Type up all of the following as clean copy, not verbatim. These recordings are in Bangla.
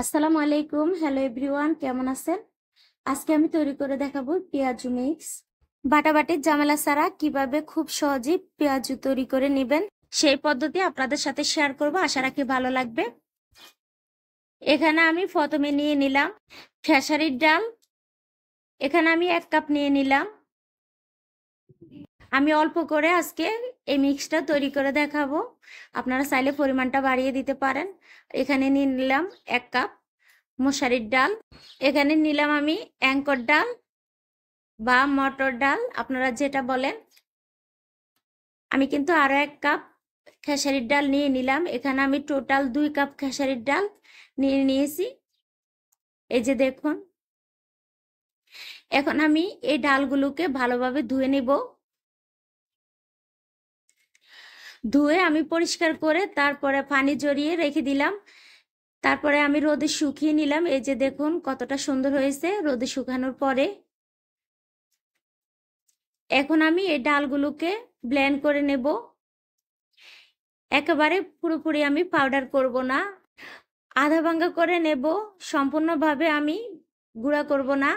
আসসালামু আলাইকুম। হ্যালো এভরিওয়ান, কেমন আছেন? আজকে আমি তৈরি করে দেখাবো পেঁয়াজু মিক্স। বাটাবাটির ঝামেলা ছাড়া কিভাবে খুব সহজেই পেঁয়াজু তৈরি করে নেবেন সেই পদ্ধতি আপনাদের সাথে শেয়ার করব। আশা রাখি ভালো লাগবে। এখানে আমি প্রথমে নিয়ে নিলাম খেসারির ডাল। এখানে আমি 1 কাপ নিয়ে নিলাম। আমি অল্প করে আজকে এই মিক্সটা তৈরি করে দেখাবো। আপনারা চাইলে পরিমাণটা বাড়িয়ে দিতে পারেন। এখানে নিয়ে নিলাম 1 কাপ মশারির ডাল। এখানে নিলাম আমি অ্যাঙ্কর ডাল বা মটর ডাল, আপনারা যেটা বলেন। আমি কিন্তু আরো 1 কাপ খেসারির ডাল নিয়ে নিলাম। এখানে আমি টোটাল 2 কাপ খেসারির ডাল নিয়ে নিয়েছি। এই যে দেখুন, এখন আমি এই ডালগুলোকে ভালোভাবে ধুয়ে নেব। ধুয়ে আমি পরিষ্কার করে তারপরে পানি ঝরিয়ে রেখে দিলাম। তারপরে আমি রোদে শুকিয়ে নিলাম। এই যে দেখুন কতটা সুন্দর হয়েছে রোদে শুকানোর পরে। এখন আমি এই ডালগুলোকে ব্লেন্ড করে নেব। একেবারে পুরোপুরি আমি পাউডার করব না, আধা ভাঙ্গা করে নেব। সম্পূর্ণভাবে আমি গুঁড়া করব না।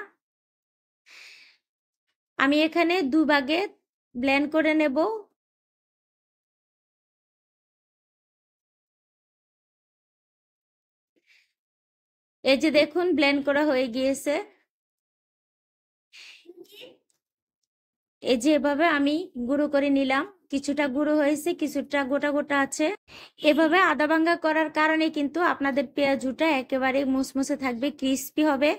আমি এখানে 2 ভাগে ব্লেন্ড করে নেব। এই যে দেখুন ব্লেন্ড করা হয়ে গিয়েছে। এই যে এভাবে আমি গুঁড়ো করে নিলাম। কিছুটা গুঁড়ো হয়েছে, কিছুটা গোটা গোটা আছে। এভাবে আধা ভাঙ্গা করার কারণে কিন্তু আপনাদের পেঁয়াজুটা একেবারে মুসমুসে থাকবে, ক্রিস্পি হবে।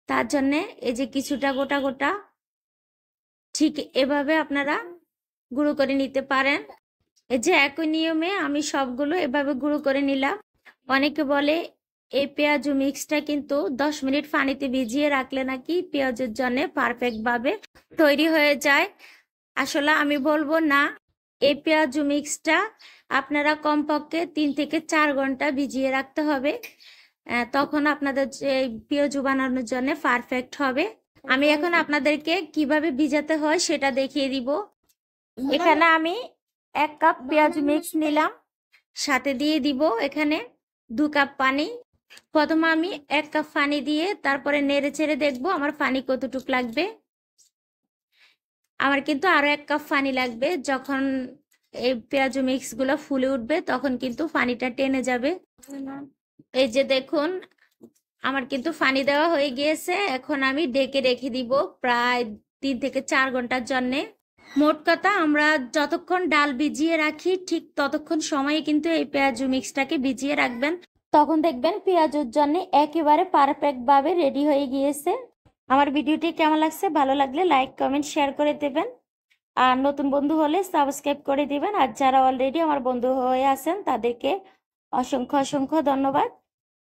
তার জন্যে এই যে কিছুটা গোটা গোটা, ঠিক এভাবে আপনারা গুঁড়ো করে নিতে পারেন। এই যে একই নিয়মে আমি সবগুলো এভাবে গুঁড়ো করে নিলাম। অনেকে বলে এই পেঁয়াজু মিক্সটা কিন্তু 10 মিনিট পানিতে ভিজিয়ে রাখলে নাকি পেঁয়াজের জন্য পারফেক্ট ভাবে তৈরি হয়ে যায়। আসলে আমি বলবো না, এই পেঁয়াজু মিক্সটা আপনারা কমপক্ষে 3 থেকে 4 ঘন্টা ভিজিয়ে রাখতে হবে। তখন আপনাদের পেঁয়াজু বানানোর জন্য পারফেক্ট হবে। আমি এখন আপনাদেরকে কিভাবে ভিজাতে হয় সেটা দেখিয়ে দিব। এখানে আমি 1 কাপ পেঁয়াজু মিক্স নিলাম, সাথে দিয়ে দিব এখানে 2 কাপ পানি। প্রথমে আমি 1 কাপ পানি দিয়ে তারপরে নেড়ে চেড়ে দেখবো আমার পানি কতটুকু লাগবে। আমার কিন্তু আরো 1 কাপ পানি লাগবে। যখন এই পেঁয়াজু মিক্স গুলো ফুলে উঠবে তখন কিন্তু পানিটা টেনে যাবে। এই যে দেখুন আমার কিন্তু পানি দেওয়া হয়ে গিয়েছে। এখন আমি ঢেকে রেখে দিব প্রায় 3 থেকে 4 ঘন্টার জন্যে। মোট কথা আমরা যতক্ষণ ডাল ভিজিয়ে রাখি ঠিক ততক্ষণ সময়ে কিন্তু এই পেঁয়াজু মিক্সটাকে ভিজিয়ে রাখবেন। তখন দেখবেন পেঁয়াজুর জন্য একেবারে পারফেক্ট ভাবে রেডি হয়ে গিয়েছে। আমার ভিডিওটি কেমন লাগছে, ভালো লাগলে লাইক কমেন্ট শেয়ার করে দেবেন। আর নতুন বন্ধু হলে সাবস্ক্রাইব করে দিবেন। আর যারা অলরেডি আমার বন্ধু হয়ে আছেন তাদেরকে অসংখ্য অসংখ্য ধন্যবাদ।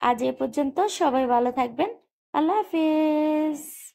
আজ এ পর্যন্ত, সবাই ভালো থাকবেন। আল্লাহ হাফিজ।